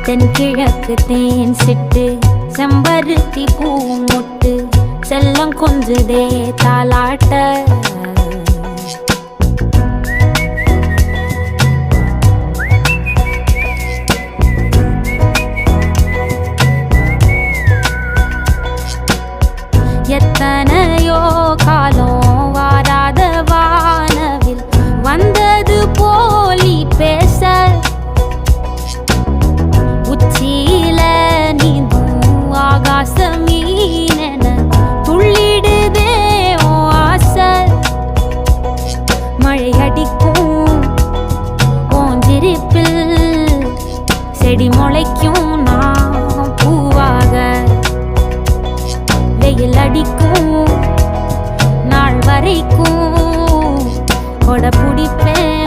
தென்கிழக்கு தேன் சிட்டு செம்பருத்தி பூ முட்டு செல்லம் கொஞ்சுதே தாலாட்ட எத்தனையோ காலம் வாராத வானவில் வந்தது போலி பேச உச்சியில நீந்தும் ஆகாச மீனென துள்ளிடுதே ஓ ஆசை மழை அடிக்கும் ஓஞ்சிருப்பில் செடி முளைக்கும் நான் பூவாக வெயில் அடிக்கும் நாள் வரைக்கும் கொடை பிடிப்பேன்